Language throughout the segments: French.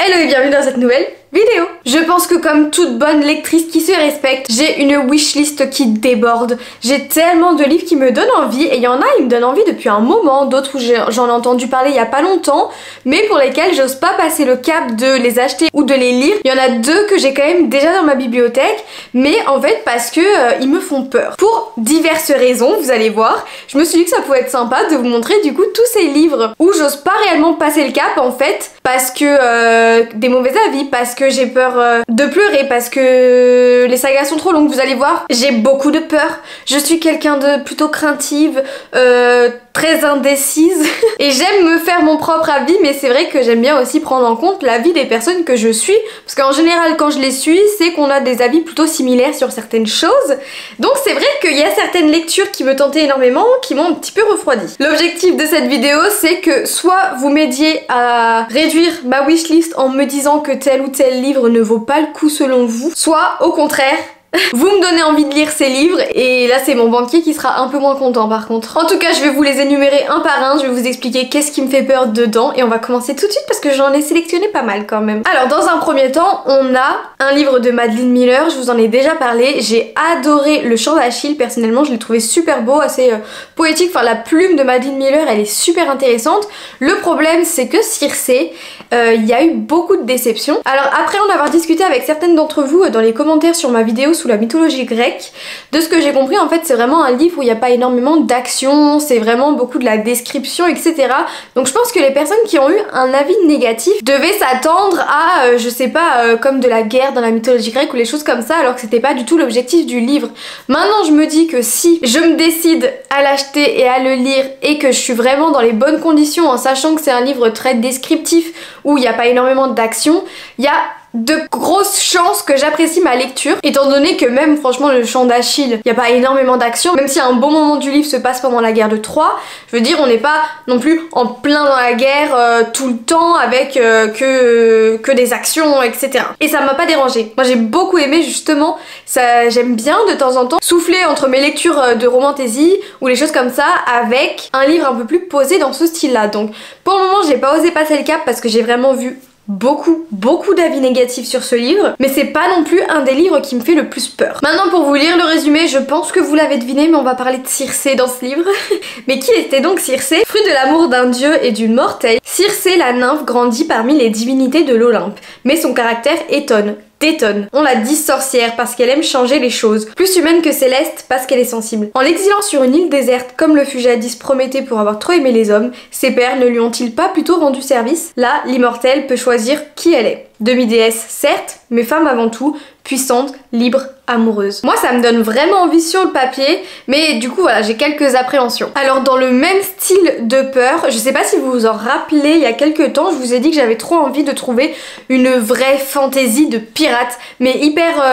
Hello et bienvenue dans cette nouvelle vidéo. Je pense que comme toute bonne lectrice qui se respecte, j'ai une wishlist qui déborde. J'ai tellement de livres qui me donnent envie et il y en a qui me donnent envie depuis un moment, d'autres où j'en ai entendu parler il y a pas longtemps, mais pour lesquels j'ose pas passer le cap de les acheter ou de les lire. Il y en a deux que j'ai quand même déjà dans ma bibliothèque, mais en fait parce que ils me font peur. Pour diverses raisons, vous allez voir, je me suis dit que ça pouvait être sympa de vous montrer du coup tous ces livres où j'ose pas réellement passer le cap en fait, parce que des mauvais avis, parce que j'ai peur de pleurer, parce que les sagas sont trop longues. Vous allez voir, j'ai beaucoup de peur. Je suis quelqu'un de plutôt craintive, très indécise et j'aime me faire mon propre avis, mais c'est vrai que j'aime bien aussi prendre en compte l'avis des personnes que je suis, parce qu'en général quand je les suis, c'est qu'on a des avis plutôt similaires sur certaines choses. Donc c'est vrai qu'il y a certaines lectures qui me tentaient énormément, qui m'ont un petit peu refroidi. L'objectif de cette vidéo, c'est que soit vous m'aidiez à réduire ma wishlist en me disant que tel ou tel livre ne vaut pas le coup selon vous, soit au contraire, vous me donnez envie de lire ces livres et là c'est mon banquier qui sera un peu moins content par contre. En tout cas je vais vous les énumérer un par un, je vais vous expliquer qu'est-ce qui me fait peur dedans et on va commencer tout de suite parce que j'en ai sélectionné pas mal quand même. Alors dans un premier temps on a un livre de Madeline Miller, je vous en ai déjà parlé, j'ai adoré Le Chant d'Achille, personnellement je l'ai trouvé super beau, assez poétique, enfin la plume de Madeline Miller elle est super intéressante. Le problème c'est que Circé, il y a eu beaucoup de déceptions. Alors après en avoir discuté avec certaines d'entre vous dans les commentaires sur ma vidéo sous la mythologie grecque, de ce que j'ai compris en fait c'est vraiment un livre où il n'y a pas énormément d'action, c'est vraiment beaucoup de la description etc. Donc je pense que les personnes qui ont eu un avis négatif devaient s'attendre à je sais pas comme de la guerre dans la mythologie grecque ou les choses comme ça, alors que c'était pas du tout l'objectif du livre. Maintenant je me dis que si je me décide à l'acheter et à le lire et que je suis vraiment dans les bonnes conditions en sachant que c'est un livre très descriptif où il n'y a pas énormément d'action, il y a de grosses chances que j'apprécie ma lecture, étant donné que même franchement Le Chant d'Achille, il n'y a pas énormément d'action, même si un bon moment du livre se passe pendant la guerre de Troie, je veux dire on n'est pas non plus en plein dans la guerre tout le temps avec que des actions etc. Et ça m'a pas dérangé, moi j'ai beaucoup aimé justement, j'aime bien de temps en temps souffler entre mes lectures de romantasy ou les choses comme ça avec un livre un peu plus posé dans ce style là. Donc pour le moment j'ai pas osé passer le cap parce que j'ai vraiment vu beaucoup d'avis négatifs sur ce livre, mais c'est pas non plus un des livres qui me fait le plus peur. Maintenant pour vous lire le résumé, je pense que vous l'avez deviné, mais on va parler de Circé dans ce livre. Mais qui était donc Circé? Fruit de l'amour d'un dieu et d'une mortelle, Circé la nymphe grandit parmi les divinités de l'Olympe, mais son caractère détonne. On la dit sorcière parce qu'elle aime changer les choses, plus humaine que Céleste parce qu'elle est sensible. En l'exilant sur une île déserte comme le fut jadis Prométhée pour avoir trop aimé les hommes, ses pères ne lui ont-ils pas plutôt rendu service? Là, l'immortelle peut choisir qui elle est. Demi-déesse certes, mais femme avant tout, puissante, libre, amoureuse. Moi ça me donne vraiment envie sur le papier, mais du coup voilà, j'ai quelques appréhensions. Alors dans le même style de peur, je sais pas si vous vous en rappelez, il y a quelques temps je vous ai dit que j'avais trop envie de trouver une vraie fantaisie de pirate, mais hyper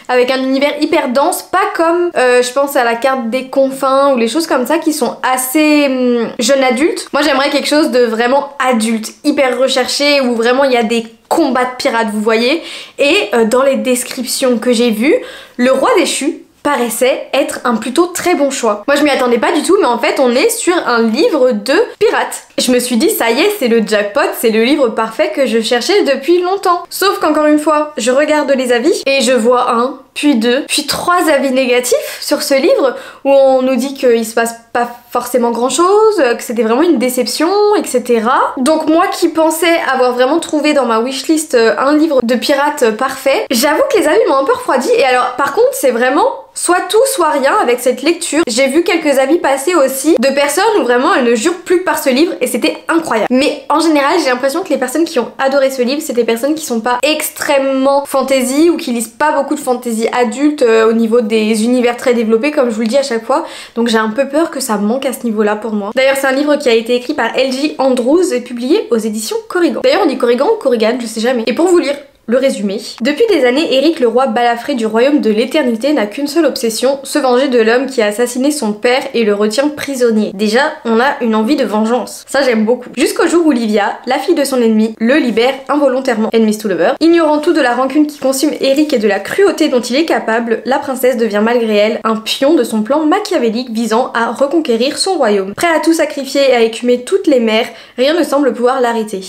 avec un univers hyper dense, pas comme je pense à la carte des confins ou les choses comme ça qui sont assez jeunes adultes. Moi j'aimerais quelque chose de vraiment adulte, hyper recherché, où vraiment il y a des combats de pirates, vous voyez. Et dans les descriptions que j'ai vues, le roi déchu paraissait être un plutôt très bon choix. Moi je m'y attendais pas du tout, mais en fait on est sur un livre de pirates. Je me suis dit ça y est, c'est le jackpot, c'est le livre parfait que je cherchais depuis longtemps. Sauf qu'encore une fois, je regarde les avis et je vois un, puis deux, puis trois avis négatifs sur ce livre où on nous dit qu'il se passe pas forcément grand chose, que c'était vraiment une déception, etc. Donc moi qui pensais avoir vraiment trouvé dans ma wishlist un livre de pirates parfait, j'avoue que les avis m'ont un peu refroidi. Et alors par contre c'est vraiment soit tout soit rien avec cette lecture. J'ai vu quelques avis passer aussi de personnes où vraiment elles ne jurent plus que par ce livre et c'était incroyable. Mais en général j'ai l'impression que les personnes qui ont adoré ce livre c'est des personnes qui sont pas extrêmement fantasy ou qui lisent pas beaucoup de fantasy adulte au niveau des univers très développés comme je vous le dis à chaque fois. Donc j'ai un peu peur que ça manque à ce niveau là pour moi. D'ailleurs c'est un livre qui a été écrit par L.J. Andrews et publié aux éditions Corrigan. D'ailleurs on dit Corrigan ou Corrigan, je sais jamais. Et pour vous lire le résumé. Depuis des années, Eric, le roi balafré du royaume de l'éternité, n'a qu'une seule obsession, se venger de l'homme qui a assassiné son père et le retient prisonnier. Déjà, on a une envie de vengeance. Ça, j'aime beaucoup. Jusqu'au jour où Livia, la fille de son ennemi, le libère involontairement. Enemies to lover. Ignorant tout de la rancune qui consume Eric et de la cruauté dont il est capable, la princesse devient malgré elle un pion de son plan machiavélique visant à reconquérir son royaume. Prêt à tout sacrifier et à écumer toutes les mers, rien ne semble pouvoir l'arrêter.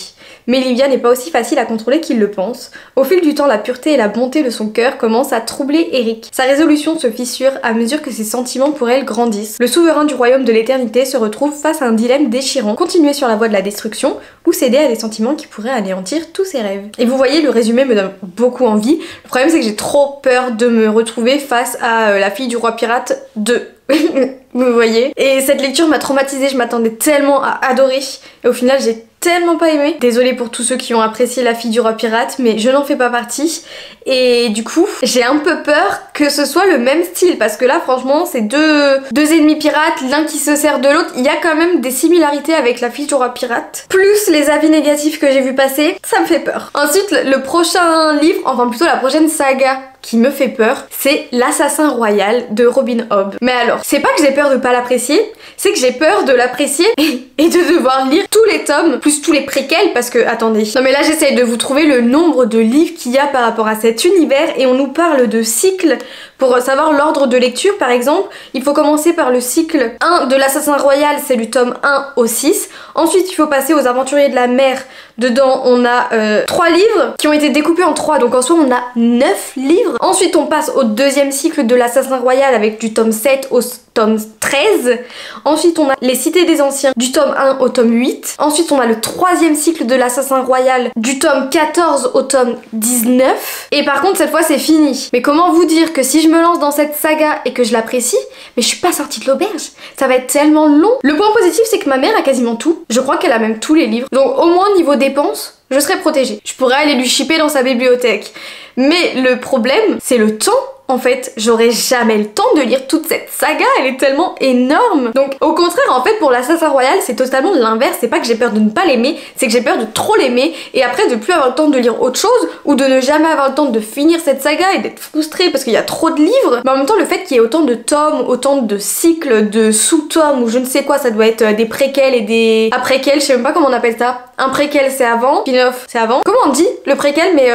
Mais Livia n'est pas aussi facile à contrôler qu'il le pense. Au fil du temps, la pureté et la bonté de son cœur commencent à troubler Eric. Sa résolution se fissure à mesure que ses sentiments pour elle grandissent. Le souverain du royaume de l'éternité se retrouve face à un dilemme déchirant. Continuer sur la voie de la destruction ou céder à des sentiments qui pourraient anéantir tous ses rêves. Et vous voyez, le résumé me donne beaucoup envie. Le problème, c'est que j'ai trop peur de me retrouver face à la fille du roi pirate 2. Vous voyez. Et cette lecture m'a traumatisée, je m'attendais tellement à adorer. Et au final, j'ai tellement pas aimé. Désolée pour tous ceux qui ont apprécié La fille du roi pirate, mais je n'en fais pas partie. Et du coup, j'ai un peu peur que ce soit le même style, parce que là, franchement, c'est deux ennemis pirates, l'un qui se sert de l'autre. Il y a quand même des similarités avec La fille du roi pirate. Plus les avis négatifs que j'ai vu passer, ça me fait peur. Ensuite, le prochain livre, enfin plutôt la prochaine saga qui me fait peur, c'est L'Assassin Royal de Robin Hobb. Mais alors, c'est pas que j'ai peur de pas l'apprécier, c'est que j'ai peur de l'apprécier et de devoir lire tous les tomes, plus tous les préquels, parce que, attendez. Non mais là, j'essaye de vous trouver le nombre de livres qu'il y a par rapport à cet univers, et on nous parle de cycles. Pour savoir l'ordre de lecture, par exemple, il faut commencer par le cycle 1 de l'Assassin Royal, c'est du tome 1 au 6. Ensuite, il faut passer aux Aventuriers de la Mer. Dedans, on a 3 livres qui ont été découpés en 3, donc en soi, on a 9 livres. Ensuite, on passe au deuxième cycle de l'Assassin Royal avec du tome 7 au tome 13. Ensuite, on a Les Cités des Anciens du tome 1 au tome 8. Ensuite, on a le troisième cycle de l'Assassin Royal du tome 14 au tome 19. Et par contre, cette fois, c'est fini. Mais comment vous dire que si je me lance dans cette saga et que je l'apprécie, mais je suis pas sortie de l'auberge. Ça va être tellement long. Le point positif, c'est que ma mère a quasiment tout. Je crois qu'elle a même tous les livres. Donc au moins, niveau dépenses, je serai protégée. Je pourrais aller lui shipper dans sa bibliothèque. Mais le problème, c'est le temps. En fait, j'aurai jamais le temps de lire toute cette saga, elle est tellement énorme. Donc au contraire, en fait, pour l'Assassin Royal, c'est totalement l'inverse. C'est pas que j'ai peur de ne pas l'aimer, c'est que j'ai peur de trop l'aimer et après de plus avoir le temps de lire autre chose ou de ne jamais avoir le temps de finir cette saga et d'être frustrée parce qu'il y a trop de livres. Mais en même temps, le fait qu'il y ait autant de tomes, autant de cycles, de sous-tomes ou je ne sais quoi, ça doit être des préquels et des après-quels, je sais même pas comment on appelle ça. Un préquel c'est avant, spin-off c'est avant. Comment on dit le préquel mais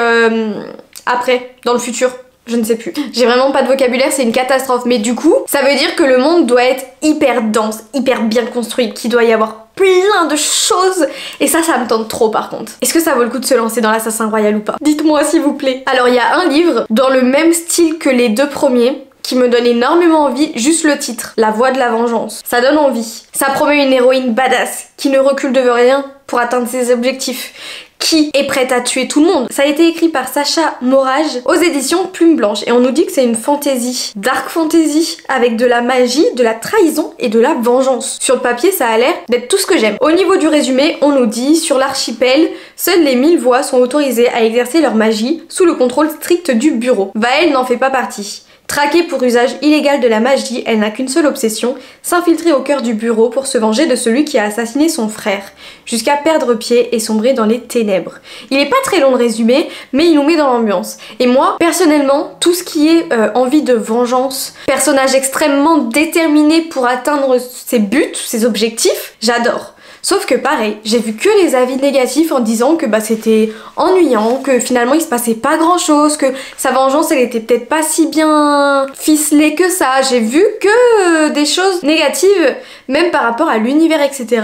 après, dans le futur? Je ne sais plus. J'ai vraiment pas de vocabulaire, c'est une catastrophe. Mais du coup, ça veut dire que le monde doit être hyper dense, hyper bien construit, qu'il doit y avoir plein de choses. Et ça me tente trop par contre. Est-ce que ça vaut le coup de se lancer dans l'Assassin Royal ou pas? Dites-moi s'il vous plaît. Alors il y a un livre dans le même style que les deux premiers qui me donne énormément envie, juste le titre, La Voix de la Vengeance. Ça donne envie. Ça promet une héroïne badass qui ne recule devant rien pour atteindre ses objectifs, qui est prête à tuer tout le monde. Ça a été écrit par Sacha Morage aux éditions Plume Blanche et on nous dit que c'est une fantasy, dark fantasy, avec de la magie, de la trahison et de la vengeance. Sur le papier, ça a l'air d'être tout ce que j'aime. Au niveau du résumé, on nous dit, sur l'archipel, seules les 1000 voix sont autorisées à exercer leur magie sous le contrôle strict du bureau. Vael n'en fait pas partie. Traquée pour usage illégal de la magie, elle n'a qu'une seule obsession, s'infiltrer au cœur du bureau pour se venger de celui qui a assassiné son frère, jusqu'à perdre pied et sombrer dans les ténèbres. Il est pas très long le résumé, mais il nous met dans l'ambiance. Et moi, personnellement, tout ce qui est envie de vengeance, personnage extrêmement déterminé pour atteindre ses buts, ses objectifs, j'adore. Sauf que pareil, j'ai vu que les avis négatifs en disant que c'était ennuyant, que finalement il se passait pas grand chose, que sa vengeance elle était peut-être pas si bien ficelée que ça. J'ai vu que des choses négatives, même par rapport à l'univers etc.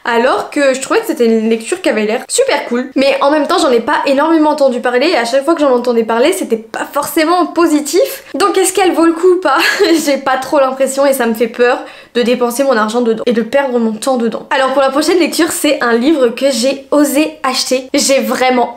Alors que je trouvais que c'était une lecture qui avait l'air super cool. Mais en même temps j'en ai pas énormément entendu parler et à chaque fois que j'en entendais parler c'était pas forcément positif. Donc est-ce qu'elle vaut le coup ou pas? J'ai pas trop l'impression et ça me fait peur de dépenser mon argent dedans et de perdre mon temps dedans. Alors pour la prochaine lecture, c'est un livre que j'ai osé acheter. J'ai vraiment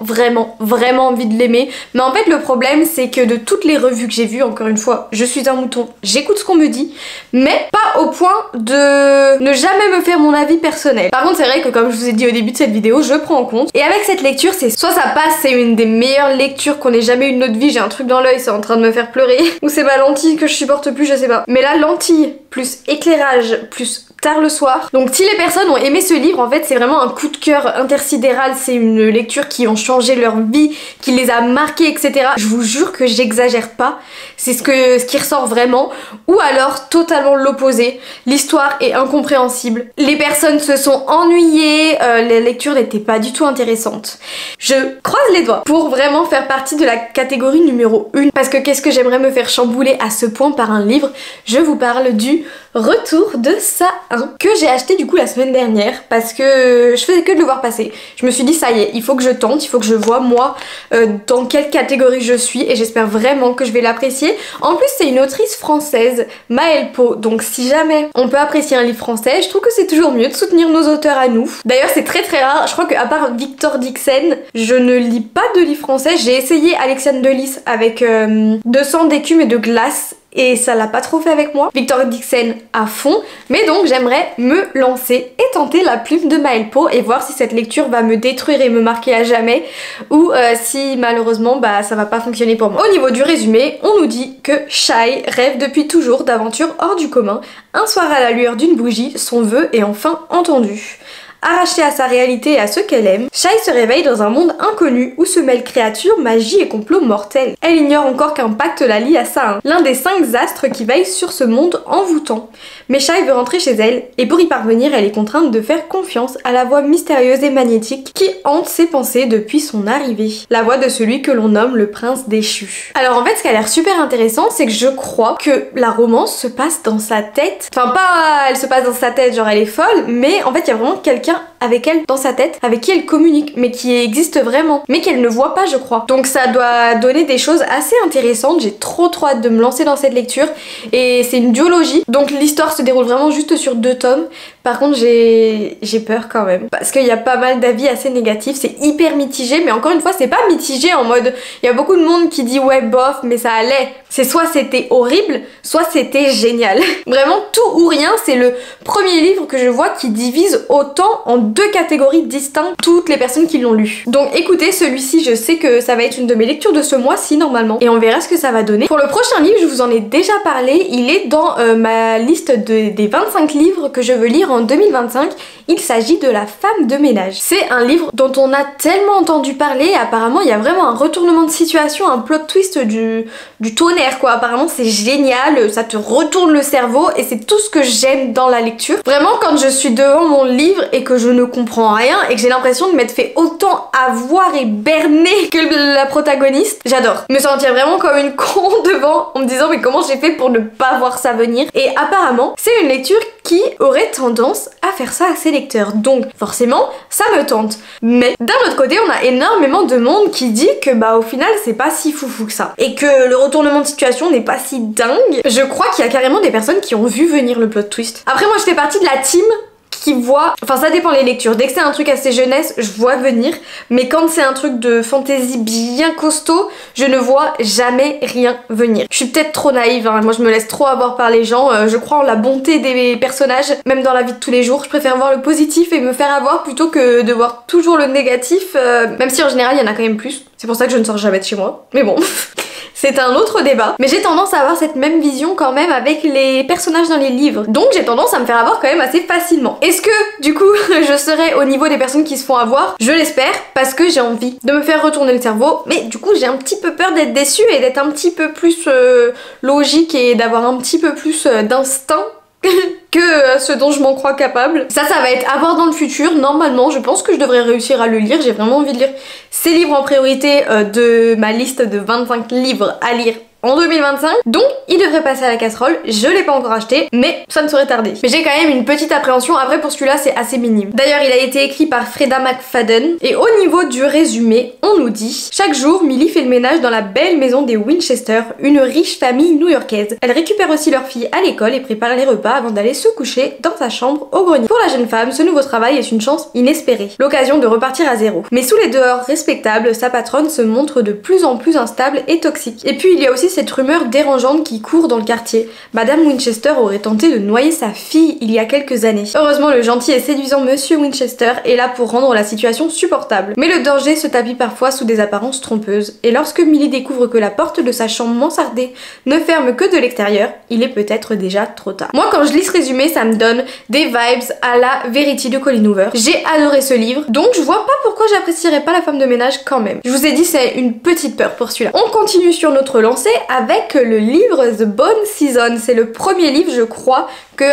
envie de l'aimer. Mais en fait le problème c'est que de toutes les revues que j'ai vues, encore une fois, je suis un mouton, j'écoute ce qu'on me dit, mais pas au point de ne jamais me faire mon avis personnel. Par contre c'est vrai que comme je vous ai dit au début de cette vidéo, je prends en compte. Et avec cette lecture, c'est soit ça passe, c'est une des meilleures lectures qu'on ait jamais eu de notre vie, j'ai un truc dans l'œil, c'est en train de me faire pleurer, ou c'est ma lentille que je supporte plus, je sais pas. Mais la lentille plus éclairage, plus tard le soir. Donc si les personnes ont aimé ce livre, en fait c'est vraiment un coup de cœur intersidéral, c'est une lecture qui ont changé leur vie, qui les a marqués, etc. Je vous jure que j'exagère pas, c'est ce qui ressort vraiment. Ou alors totalement l'opposé, l'histoire est incompréhensible, les personnes se sont ennuyées, la lecture n'était pas du tout intéressante. Je croise les doigts pour vraiment faire partie de la catégorie numéro 1, parce que qu'est-ce que j'aimerais me faire chambouler à ce point par un livre. Je vous parle du Retour de Sa 1 que j'ai acheté du coup la semaine dernière parce que je faisais que de le voir passer. Je me suis dit ça y est, il faut que je tente, il faut que je vois moi dans quelle catégorie je suis, et j'espère vraiment que je vais l'apprécier. En plus c'est une autrice française, Maëlle Pau, donc si jamais on peut apprécier un livre français, je trouve que c'est toujours mieux de soutenir nos auteurs à nous. D'ailleurs c'est très rare, je crois qu'à part Victor Dixen, je ne lis pas de livres français. J'ai essayé Alexiane Delis avec 200 d'écume et de glace, et ça l'a pas trop fait avec moi. Victor Dixen à fond, mais donc j'aimerais me lancer et tenter la plume de Maëlle Pau et voir si cette lecture va me détruire et me marquer à jamais, ou si malheureusement bah ça va pas fonctionner pour moi. Au niveau du résumé, on nous dit que Shai rêve depuis toujours d'aventures hors du commun. Un soir à la lueur d'une bougie, son vœu est enfin entendu. Arrachée à sa réalité et à ceux qu'elle aime, Shai se réveille dans un monde inconnu où se mêlent créatures, magie et complots mortels. Elle ignore encore qu'un pacte la lie à Sa 1, l'un des 5 astres qui veillent sur ce monde envoûtant. Mais Shai veut rentrer chez elle, et pour y parvenir, elle est contrainte de faire confiance à la voix mystérieuse et magnétique qui hante ses pensées depuis son arrivée. La voix de celui que l'on nomme le prince déchu. Alors en fait, ce qui a l'air super intéressant, c'est que je crois que la romance se passe dans sa tête. Enfin pas elle se passe dans sa tête, genre elle est folle, mais en fait il y a vraiment quelqu'un avec elle dans sa tête, avec qui elle communique, mais qui existe vraiment, mais qu'elle ne voit pas je crois. Donc ça doit donner des choses assez intéressantes, j'ai trop hâte de me lancer dans cette lecture, et c'est une duologie, donc l'histoire se déroule vraiment juste sur 2 tomes. Par contre j'ai peur quand même, parce qu'il y a pas mal d'avis assez négatifs, c'est hyper mitigé, mais encore une fois c'est pas mitigé en mode, il y a beaucoup de monde qui dit ouais bof mais ça allait, c'est soit c'était horrible, soit c'était génial. Vraiment tout ou rien, c'est le premier livre que je vois qui divise autant en 2 catégories distinctes toutes les personnes qui l'ont lu. Donc écoutez, celui-ci je sais que ça va être une de mes lectures de ce mois-ci normalement, et on verra ce que ça va donner. Pour le prochain livre, je vous en ai déjà parlé, il est dans ma liste des 25 livres que je veux lire en 2025. Il s'agit de La femme de ménage. C'est un livre dont on a tellement entendu parler, apparemment il y a vraiment un retournement de situation, un plot twist du tonnerre quoi. Apparemment c'est génial, ça te retourne le cerveau et c'est tout ce que j'aime dans la lecture. Vraiment quand je suis devant mon livre et que je ne comprends rien et que j'ai l'impression de m'être fait autant avoir et berner que la protagoniste, j'adore. Me sentir vraiment comme une con devant en me disant mais comment j'ai fait pour ne pas voir ça venir. Et apparemment c'est une lecture qui aurait tendance à faire ça à ses lecteurs, donc forcément ça me tente. Mais d'un autre côté on a énormément de monde qui dit que bah au final c'est pas si foufou que ça, et que le retournement de situation n'est pas si dingue. Je crois qu'il y a carrément des personnes qui ont vu venir le plot twist. Après moi je fais partie de la team qui voit, enfin ça dépend les lectures, dès que c'est un truc assez jeunesse je vois venir, mais quand c'est un truc de fantasy bien costaud je ne vois jamais rien venir. Je suis peut-être trop naïve, hein. Moi je me laisse trop avoir par les gens, je crois en la bonté des personnages, même dans la vie de tous les jours, je préfère voir le positif et me faire avoir plutôt que de voir toujours le négatif, même si en général il y en a quand même plus, c'est pour ça que je ne sors jamais de chez moi, mais bon... C'est un autre débat, mais j'ai tendance à avoir cette même vision quand même avec les personnages dans les livres. Donc j'ai tendance à me faire avoir quand même assez facilement. Est-ce que du coup je serai au niveau des personnes qui se font avoir? Je l'espère, parce que j'ai envie de me faire retourner le cerveau, mais du coup j'ai un petit peu peur d'être déçue et d'être un petit peu plus logique et d'avoir un petit peu plus d'instinct que ce dont je m'en crois capable. Ça va être à voir dans le futur. Normalement je pense que je devrais réussir à le lire, j'ai vraiment envie de lire ces livres en priorité de ma liste de 25 livres à lire en 2025, donc il devrait passer à la casserole. Je l'ai pas encore acheté, mais ça ne saurait tarder. Mais j'ai quand même une petite appréhension, après pour celui-là c'est assez minime. D'ailleurs il a été écrit par Freda McFadden, et au niveau du résumé, on nous dit: chaque jour, Millie fait le ménage dans la belle maison des Winchester, une riche famille new-yorkaise. Elle récupère aussi leur fille à l'école et prépare les repas avant d'aller se coucher dans sa chambre au grenier. Pour la jeune femme, ce nouveau travail est une chance inespérée, l'occasion de repartir à zéro. Mais sous les dehors respectables, sa patronne se montre de plus en plus instable et toxique. Et puis il y a aussi aussi cette rumeur dérangeante qui court dans le quartier. Madame Winchester aurait tenté de noyer sa fille il y a quelques années. Heureusement, le gentil et séduisant Monsieur Winchester est là pour rendre la situation supportable. Mais le danger se tapit parfois sous des apparences trompeuses, et lorsque Millie découvre que la porte de sa chambre mansardée ne ferme que de l'extérieur, il est peut-être déjà trop tard. Moi, quand je lis ce résumé, ça me donne des vibes à la Verity de Colleen Hoover. J'ai adoré ce livre, donc je vois pas pourquoi j'apprécierais pas La femme de ménage quand même. Je vous ai dit, c'est une petite peur pour celui-là. On continue sur notre lancée avec le livre The Bone Season. C'est le premier livre, je crois, que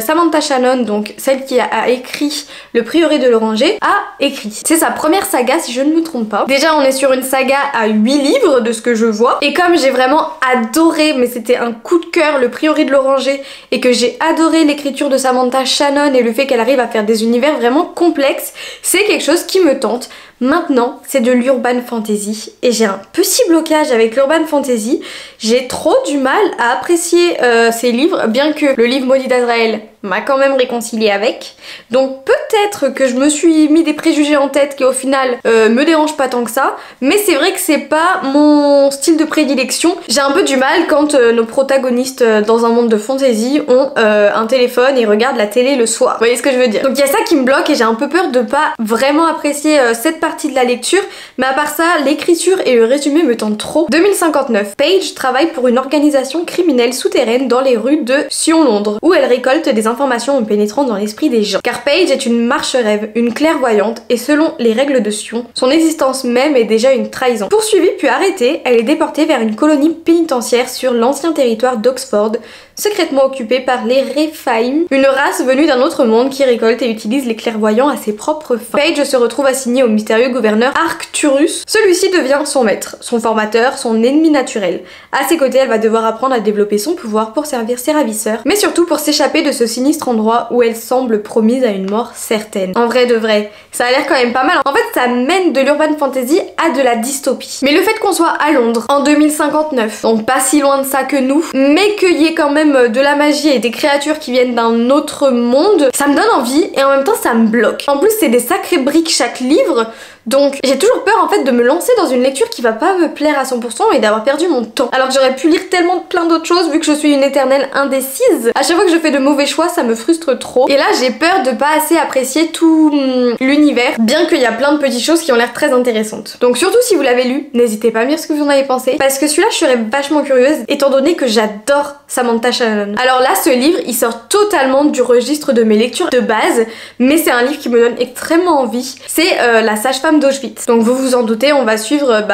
Samantha Shannon, donc celle qui a écrit Le Prieuré de l'Oranger, a écrit. C'est sa première saga si je ne me trompe pas. Déjà on est sur une saga à 8 livres de ce que je vois, et comme j'ai vraiment adoré, mais c'était un coup de cœur, Le Prieuré de l'Oranger, et que j'ai adoré l'écriture de Samantha Shannon et le fait qu'elle arrive à faire des univers vraiment complexes, c'est quelque chose qui me tente. Maintenant, c'est de l'urban fantasy et j'ai un petit blocage avec l'urban fantasy. J'ai trop du mal à apprécier ces livres, bien que le livre Maudit d'Azraël m'a quand même réconcilié avec. Donc peut-être que je me suis mis des préjugés en tête qui au final me dérangent pas tant que ça, mais c'est vrai que c'est pas mon style de prédilection. J'ai un peu du mal quand nos protagonistes dans un monde de fantasy ont un téléphone et regardent la télé le soir. Vous voyez ce que je veux dire? Donc il y a ça qui me bloque et j'ai un peu peur de pas vraiment apprécier cette partie de la lecture, mais à part ça, l'écriture et le résumé me tentent trop. 2059, Paige travaille pour une organisation criminelle souterraine dans les rues de Sion, Londres, où elle récolte des informations en pénétrant dans l'esprit des gens. Car Paige est une marche-rêve, une clairvoyante, et selon les règles de Sion, son existence même est déjà une trahison. Poursuivie puis arrêtée, elle est déportée vers une colonie pénitentiaire sur l'ancien territoire d'Oxford, secrètement occupée par les Rephaim, une race venue d'un autre monde qui récolte et utilise les clairvoyants à ses propres fins. Paige se retrouve assignée au mystérieux gouverneur Arcturus. Celui-ci devient son maître, son formateur, son ennemi naturel. À ses côtés, elle va devoir apprendre à développer son pouvoir pour servir ses ravisseurs, mais surtout pour s'échapper de ce sinistre endroit où elle semble promise à une mort certaine. En vrai de vrai, ça a l'air quand même pas mal. En fait, ça mène de l'urban fantasy à de la dystopie. Mais le fait qu'on soit à Londres en 2059, donc pas si loin de ça que nous, mais qu'il y ait quand même de la magie et des créatures qui viennent d'un autre monde, ça me donne envie et en même temps ça me bloque. En plus, c'est des sacrées briques chaque livre. Donc j'ai toujours peur en fait de me lancer dans une lecture qui va pas me plaire à 100% et d'avoir perdu mon temps. Alors que j'aurais pu lire tellement plein d'autres choses vu que je suis une éternelle indécise. À chaque fois que je fais de mauvais choix, ça me frustre trop. Et là j'ai peur de pas assez apprécier tout l'univers, bien qu'il y a plein de petites choses qui ont l'air très intéressantes. Donc surtout si vous l'avez lu, n'hésitez pas à me dire ce que vous en avez pensé, parce que celui-là je serais vachement curieuse étant donné que j'adore Samantha Shannon. Alors là ce livre il sort totalement du registre de mes lectures de base, mais c'est un livre qui me donne extrêmement envie. C'est La sage-femme d'Auschwitz. Donc vous vous en doutez, on va suivre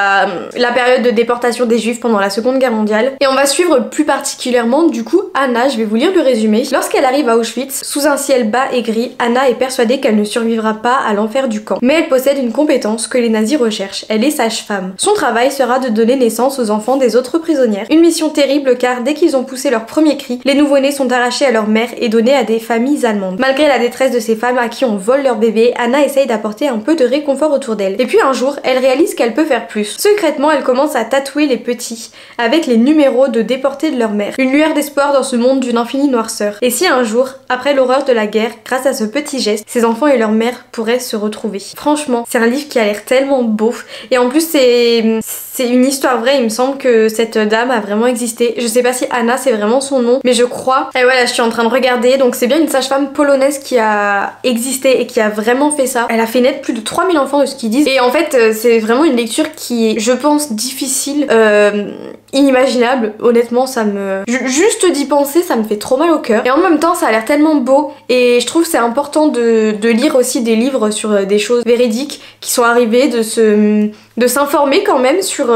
la période de déportation des juifs pendant la Seconde Guerre mondiale. Et on va suivre plus particulièrement du coup Anna, je vais vous lire le résumé. Lorsqu'elle arrive à Auschwitz, sous un ciel bas et gris, Anna est persuadée qu'elle ne survivra pas à l'enfer du camp. Mais elle possède une compétence que les nazis recherchent, elle est sage-femme. Son travail sera de donner naissance aux enfants des autres prisonnières. Une mission terrible car dès qu'ils ont poussé leur premier cri, les nouveau-nés sont arrachés à leur mère et donnés à des familles allemandes. Malgré la détresse de ces femmes à qui on vole leur bébé, Anna essaye d'apporter un peu de réconfort autour d'elle. Et puis un jour, elle réalise qu'elle peut faire plus. Secrètement, elle commence à tatouer les petits avec les numéros de déportés de leur mère. Une lueur d'espoir dans ce monde d'une infinie noirceur. Et si un jour, après l'horreur de la guerre, grâce à ce petit geste, ces enfants et leur mère pourraient se retrouver. Franchement, c'est un livre qui a l'air tellement beau. Et en plus, c'est une histoire vraie. Il me semble que cette dame a vraiment existé. Je sais pas si Anna c'est vraiment son nom, mais je crois. Et voilà, je suis en train de regarder. Donc c'est bien une sage-femme polonaise qui a existé et qui a vraiment fait ça. Elle a fait naître plus de 3000 enfants de ce qu'ils disent. Et en fait, c'est vraiment une lecture qui est, je pense, difficile, inimaginable. Honnêtement, ça me... Juste d'y penser, ça me fait trop mal au cœur. Et en même temps, ça a l'air tellement beau. Et je trouve que c'est important de lire aussi des livres sur des choses véridiques qui sont arrivées, de s'informer quand même sur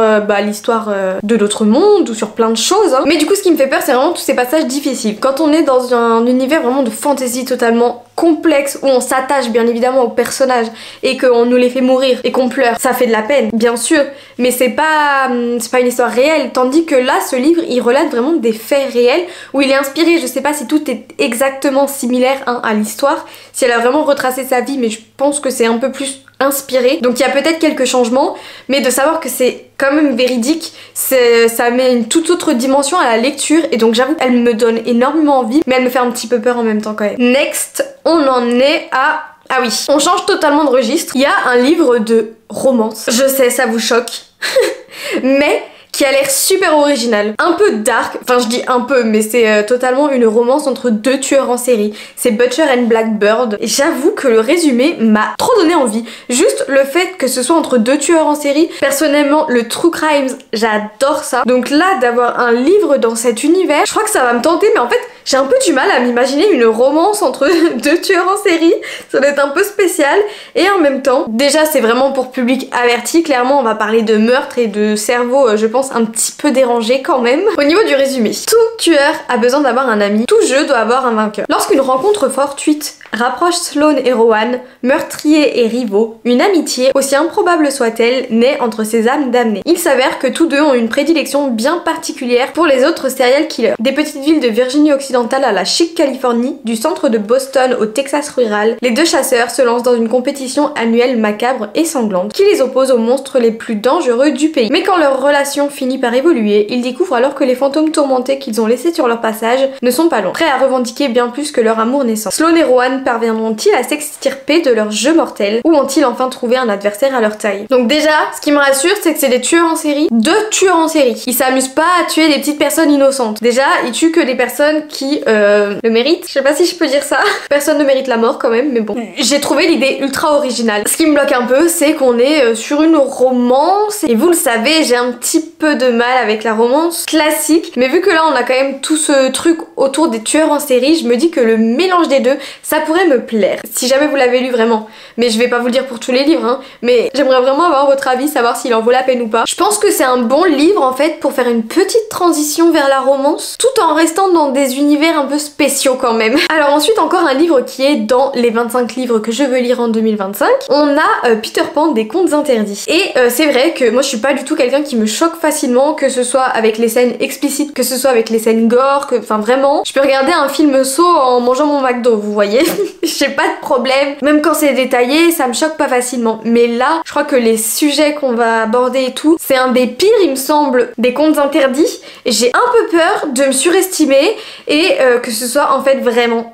l'histoire de notre monde ou sur plein de choses. Hein. Mais du coup, ce qui me fait peur, c'est vraiment tous ces passages difficiles. Quand on est dans un univers vraiment de fantasy totalement complexe, où on s'attache bien évidemment aux personnages et qu'on nous les fait mourir et qu'on pleure, ça fait de la peine, bien sûr, mais c'est pas une histoire réelle. Tandis que là, ce livre, il relate vraiment des faits réels, où il est inspiré, je sais pas si tout est exactement similaire à l'histoire, si elle a vraiment retracé sa vie, mais je pense que c'est un peu plus inspiré. Donc il y a peut-être quelques changements, mais de savoir que c'est quand même véridique, ça met une toute autre dimension à la lecture, et donc j'avoue qu'elle me donne énormément envie, mais elle me fait un petit peu peur en même temps quand même. Next, on en est à... Ah oui, on change totalement de registre. Il y a un livre de romance. Je sais, ça vous choque. Mais qui a l'air super original, un peu dark, enfin je dis un peu mais c'est totalement une romance entre deux tueurs en série, c'est Butcher and Blackbird et j'avoue que le résumé m'a trop donné envie, juste le fait que ce soit entre deux tueurs en série, personnellement le true crimes j'adore ça, donc là d'avoir un livre dans cet univers, je crois que ça va me tenter mais en fait j'ai un peu du mal à m'imaginer une romance entre deux tueurs en série, ça doit être un peu spécial et en même temps, déjà c'est vraiment pour public averti, clairement on va parler de meurtre et de cerveau je pense un petit peu dérangé quand même. Au niveau du résumé, tout tueur a besoin d'avoir un ami, tout jeu doit avoir un vainqueur. Lorsqu'une rencontre fortuite rapproche Sloane et Rowan, meurtriers et rivaux, une amitié, aussi improbable soit-elle, naît entre ces âmes damnées. Il s'avère que tous deux ont une prédilection bien particulière pour les autres serial killers. Des petites villes de Virginie occidentale à la chic Californie, du centre de Boston au Texas rural, les deux chasseurs se lancent dans une compétition annuelle macabre et sanglante qui les oppose aux monstres les plus dangereux du pays. Mais quand leur relation finit par évoluer, ils découvrent alors que les fantômes tourmentés qu'ils ont laissés sur leur passage ne sont pas longs, prêts à revendiquer bien plus que leur amour naissant. Sloane et Rowan parviendront-ils à s'extirper de leur jeu mortel ou ont-ils enfin trouvé un adversaire à leur taille? Donc déjà, ce qui me rassure, c'est que c'est des tueurs en série, deux tueurs en série. Ils s'amusent pas à tuer des petites personnes innocentes. Déjà, ils tuent que des personnes qui le méritent. Je sais pas si je peux dire ça. Personne ne mérite la mort quand même, mais bon. J'ai trouvé l'idée ultra originale. Ce qui me bloque un peu, c'est qu'on est sur une romance et vous le savez, j'ai un petit peu de mal avec la romance classique, mais vu que là on a quand même tout ce truc autour des tueurs en série, je me dis que le mélange des deux, ça pourrait me plaire. Si jamais vous l'avez lu vraiment, mais je vais pas vous le dire pour tous les livres, hein, mais j'aimerais vraiment avoir votre avis, savoir s'il en vaut la peine ou pas. Je pense que c'est un bon livre en fait pour faire une petite transition vers la romance, tout en restant dans des univers un peu spéciaux quand même. Alors ensuite encore un livre qui est dans les 25 livres que je veux lire en 2025, on a Peter Pan des contes interdits. Et c'est vrai que moi je suis pas du tout quelqu'un qui me choque facilement, que ce soit avec les scènes explicites, que ce soit avec les scènes gore, que enfin vraiment, je peux regarder un film saut en mangeant mon McDo, vous voyez. J'ai pas de problème, même quand c'est détaillé, ça me choque pas facilement. Mais là, je crois que les sujets qu'on va aborder et tout, c'est un des pires, il me semble, des contes interdits. Et j'ai un peu peur de me surestimer et que ce soit en fait vraiment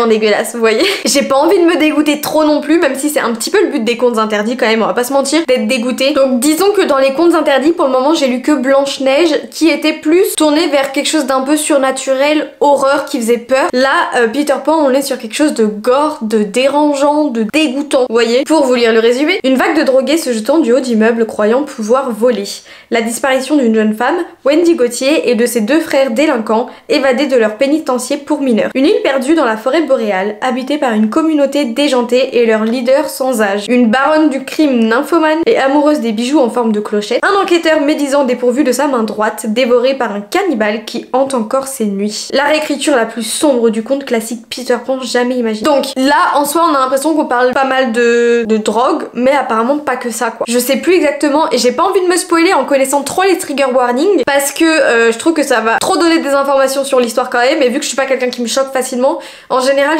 dégueulasse, vous voyez. J'ai pas envie de me dégoûter trop non plus, même si c'est un petit peu le but des contes interdits quand même, on va pas se mentir, d'être dégoûté. Donc disons que dans les contes interdits, pour le moment, j'ai lu que Blanche-Neige, qui était plus tournée vers quelque chose d'un peu surnaturel, horreur, qui faisait peur. Là, Peter Pan, on est sur quelque chose de gore, de dérangeant, de dégoûtant, vous voyez. Pour vous lire le résumé, une vague de drogués se jetant du haut d'immeubles croyant pouvoir voler. La disparition d'une jeune femme, Wendy Gauthier, et de ses deux frères délinquants, évadés de leur pénitencier pour mineurs. Une île perdue dans la forêt boréale, habitée par une communauté déjantée et leur leader sans âge. Une baronne du crime nymphomane et amoureuse des bijoux en forme de clochette. Un enquêteur médisant dépourvu de sa main droite, dévoré par un cannibale qui hante encore ses nuits. La réécriture la plus sombre du conte classique Peter Pan jamais imaginé. Donc là, en soi, on a l'impression qu'on parle pas mal de drogue, mais apparemment pas que ça, quoi. Je sais plus exactement, et j'ai pas envie de me spoiler en connaissant trop les trigger warnings, parce que je trouve que ça va trop donner des informations sur l'histoire quand même, et vu que je suis pas quelqu'un qui me choque facilement, en général,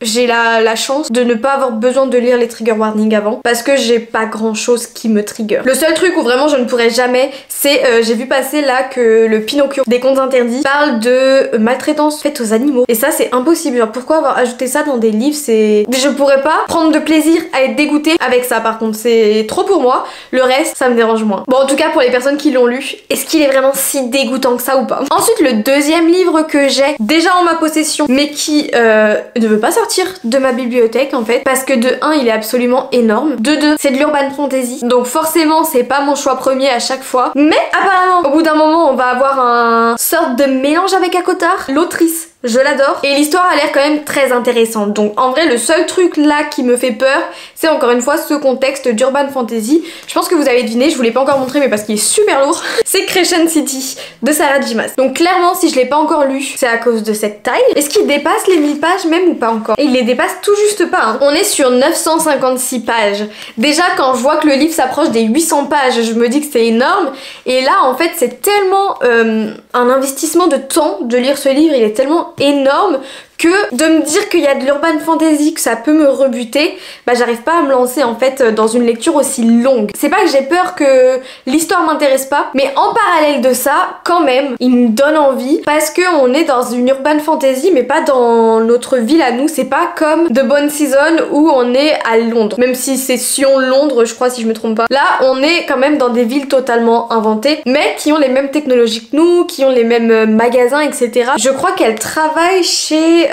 j'ai la chance de ne pas avoir besoin de lire les trigger warnings avant parce que j'ai pas grand chose qui me trigger. Le seul truc où vraiment je ne pourrais jamais, c'est j'ai vu passer là que le Pinocchio des contes interdits parle de maltraitance faite aux animaux et ça c'est impossible. Genre pourquoi avoir ajouté ça dans des livres, c'est... Je pourrais pas prendre de plaisir à être dégoûtée avec ça par contre, c'est trop pour moi. Le reste ça me dérange moins. Bon en tout cas pour les personnes qui l'ont lu, est-ce qu'il est vraiment si dégoûtant que ça ou pas? Ensuite le deuxième livre que j'ai déjà en ma possession mais qui ne veut pas sortir de ma bibliothèque en fait parce que de 1 il est absolument énorme, de 2 c'est de l'urban fantasy donc forcément c'est pas mon choix premier à chaque fois, mais apparemment au bout d'un moment on va avoir un sorte de mélange avec Akotard. L'autrice je l'adore et l'histoire a l'air quand même très intéressante, donc en vrai le seul truc là qui me fait peur c'est encore une fois ce contexte d'urban fantasy. Je pense que vous avez deviné, je vous l'ai pas encore montré mais parce qu'il est super lourd. C'est Crescent City de Sarah J. Maas. Donc clairement si je l'ai pas encore lu c'est à cause de cette taille. Est-ce qu'il dépasse les 1000 pages même ou pas encore? Et il les dépasse tout juste pas, hein. On est sur 956 pages. Déjà quand je vois que le livre s'approche des 800 pages je me dis que c'est énorme et là en fait c'est tellement un investissement de temps de lire ce livre, il est tellement énorme que de me dire qu'il y a de l'urban fantasy, que ça peut me rebuter, bah j'arrive pas à me lancer en fait dans une lecture aussi longue. C'est pas que j'ai peur que l'histoire m'intéresse pas, mais en parallèle de ça, quand même, il me donne envie parce que on est dans une urban fantasy mais pas dans notre ville à nous. C'est pas comme The Bone Season où on est à Londres, même si c'est Sion-Londres je crois si je me trompe pas. Là on est quand même dans des villes totalement inventées mais qui ont les mêmes technologies que nous, qui ont les mêmes magasins, etc. Je crois qu'elle travaille chez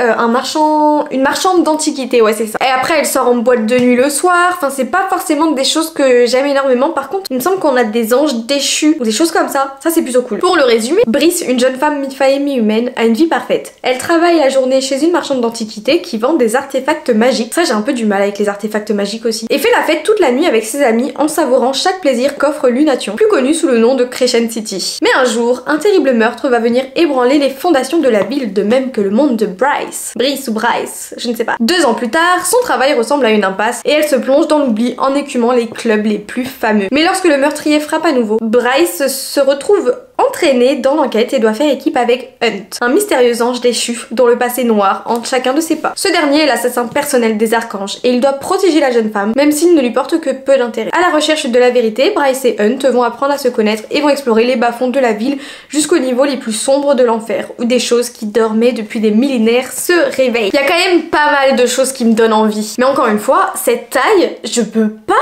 une marchande d'antiquités, ouais c'est ça. Et après elle sort en boîte de nuit le soir, enfin c'est pas forcément des choses que j'aime énormément. Par contre il me semble qu'on a des anges déchus ou des choses comme ça c'est plutôt cool. Pour le résumer, Brice, une jeune femme mi-faille et mi-humaine, a une vie parfaite. Elle travaille la journée chez une marchande d'antiquités qui vend des artefacts magiques, ça j'ai un peu du mal avec les artefacts magiques aussi, et fait la fête toute la nuit avec ses amis en savourant chaque plaisir qu'offre Lunation, plus connu sous le nom de Crescent City. Mais un jour, un terrible meurtre va venir ébranler les fondations de la ville, de même que le monde de Brice. Brice ou Bryce, je ne sais pas. 2 ans plus tard, son travail ressemble à une impasse et elle se plonge dans l'oubli en écumant les clubs les plus fameux. Mais lorsque le meurtrier frappe à nouveau, Bryce se retrouve entraîné dans l'enquête et doit faire équipe avec Hunt, un mystérieux ange déchu dont le passé noir hante chacun de ses pas. Ce dernier est l'assassin personnel des archanges et il doit protéger la jeune femme même s'il ne lui porte que peu d'intérêt. À la recherche de la vérité, Bryce et Hunt vont apprendre à se connaître et vont explorer les bas-fonds de la ville jusqu'au niveau les plus sombres de l'enfer où des choses qui dormaient depuis des millénaires se réveillent. Il y a quand même pas mal de choses qui me donnent envie. Mais encore une fois, cette taille, je peux pas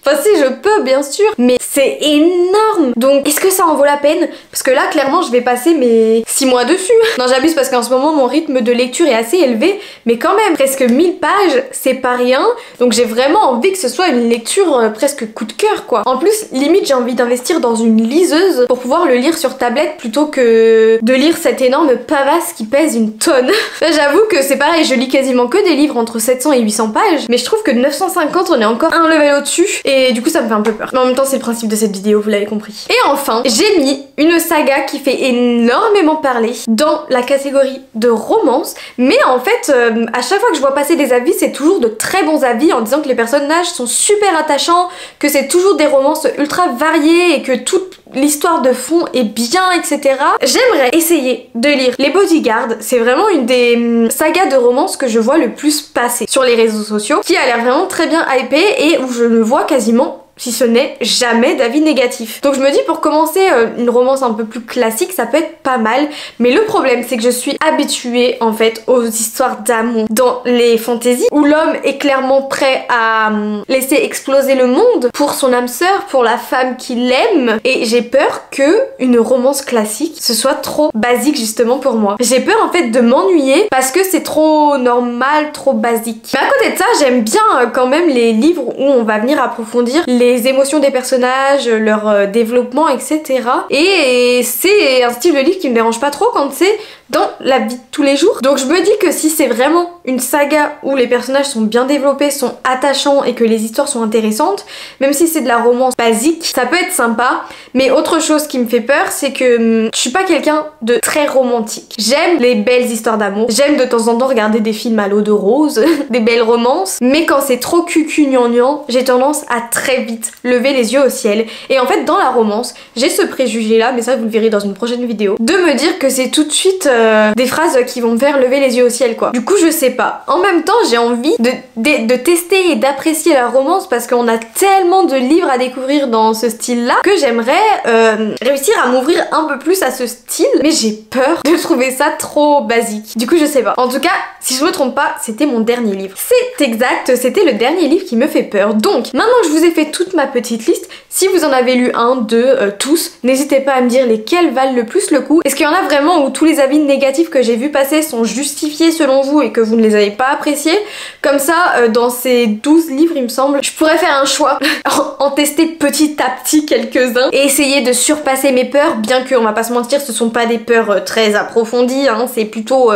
Enfin si je peux bien sûr, mais c'est énorme. Donc est-ce que ça en vaut la peine? Parce que là clairement je vais passer mes 6 mois dessus. Non j'abuse parce qu'en ce moment mon rythme de lecture est assez élevé, mais quand même presque 1000 pages c'est pas rien. Donc j'ai vraiment envie que ce soit une lecture presque coup de cœur quoi. En plus limite j'ai envie d'investir dans une liseuse pour pouvoir le lire sur tablette plutôt que de lire cette énorme pavasse qui pèse une tonne. J'avoue que c'est pareil, je lis quasiment que des livres entre 700 et 800 pages, mais je trouve que 950 on est encore un level au-dessus. Et du coup ça me fait un peu peur. Mais en même temps c'est le principe de cette vidéo, vous l'avez compris. Et enfin, j'ai mis une saga qui fait énormément parler dans la catégorie de romance. Mais en fait, à chaque fois que je vois passer des avis, c'est toujours de très bons avis en disant que les personnages sont super attachants, que c'est toujours des romances ultra variées et que toute l'histoire de fond est bien, etc. J'aimerais essayer de lire Les Bodyguards. C'est vraiment une des sagas de romance que je vois le plus passer sur les réseaux sociaux, qui a l'air vraiment très bien hypée et où je ne vois quasiment, si ce n'est jamais, d'avis négatifs. Donc je me dis pour commencer une romance un peu plus classique ça peut être pas mal, mais le problème c'est que je suis habituée en fait aux histoires d'amour dans les fantaisies où l'homme est clairement prêt à laisser exploser le monde pour son âme sœur, pour la femme qu'il aime, et j'ai peur que une romance classique ce soit trop basique justement pour moi. J'ai peur en fait de m'ennuyer parce que c'est trop normal, trop basique. Mais à côté de ça j'aime bien quand même les livres où on va venir approfondir les émotions des personnages, leur développement, etc. Et c'est un style de livre qui me dérange pas trop quand c'est dans la vie de tous les jours. Donc je me dis que si c'est vraiment une saga où les personnages sont bien développés, sont attachants et que les histoires sont intéressantes, même si c'est de la romance basique, ça peut être sympa. Mais autre chose qui me fait peur, c'est que je suis pas quelqu'un de très romantique. J'aime les belles histoires d'amour, j'aime de temps en temps regarder des films à l'eau de rose, des belles romances, mais quand c'est trop cucu-gnangnan, j'ai tendance à très vite lever les yeux au ciel. Et en fait dans la romance, j'ai ce préjugé là, mais ça vous le verrez dans une prochaine vidéo, de me dire que c'est tout de suite des phrases qui vont me faire lever les yeux au ciel quoi. Du coup je sais pas. En même temps j'ai envie de tester et d'apprécier la romance parce qu'on a tellement de livres à découvrir dans ce style là que j'aimerais réussir à m'ouvrir un peu plus à ce style, mais j'ai peur de trouver ça trop basique. Du coup je sais pas. En tout cas si je me trompe pas c'était mon dernier livre. C'est exact, c'était le dernier livre qui me fait peur. Donc maintenant que je vous ai fait toute ma petite liste, si vous en avez lu un, deux, tous, n'hésitez pas à me dire lesquels valent le plus le coup. Est-ce qu'il y en a vraiment où tous les avis négatifs que j'ai vu passer sont justifiés selon vous et que vous ne les avez pas appréciés? Comme ça, dans ces 12 livres il me semble, je pourrais faire un choix, en tester petit à petit quelques-uns et essayer de surpasser mes peurs, bien que on va pas se mentir, ce sont pas des peurs très approfondies, hein, c'est plutôt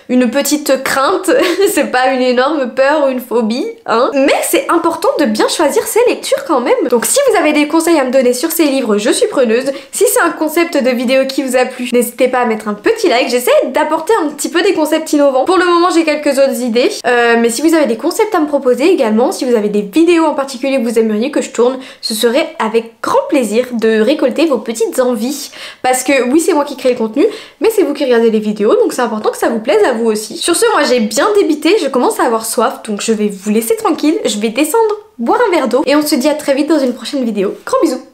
une petite crainte, c'est pas une énorme peur ou une phobie, hein. Mais c'est important de bien choisir ses lectures quand quand même. Donc si vous avez des conseils à me donner sur ces livres, je suis preneuse. Si c'est un concept de vidéo qui vous a plu, n'hésitez pas à mettre un petit like. J'essaie d'apporter un petit peu des concepts innovants. Pour le moment, j'ai quelques autres idées. Mais si vous avez des concepts à me proposer également, si vous avez des vidéos en particulier que vous aimeriez que je tourne, ce serait avec grand plaisir de récolter vos petites envies. Parce que oui, c'est moi qui crée le contenu, mais c'est vous qui regardez les vidéos, donc c'est important que ça vous plaise à vous aussi. Sur ce, moi j'ai bien débité, je commence à avoir soif, donc je vais vous laisser tranquille, je vais descendre boire un verre d'eau et on se dit à très vite dans une prochaine vidéo. Gros bisous!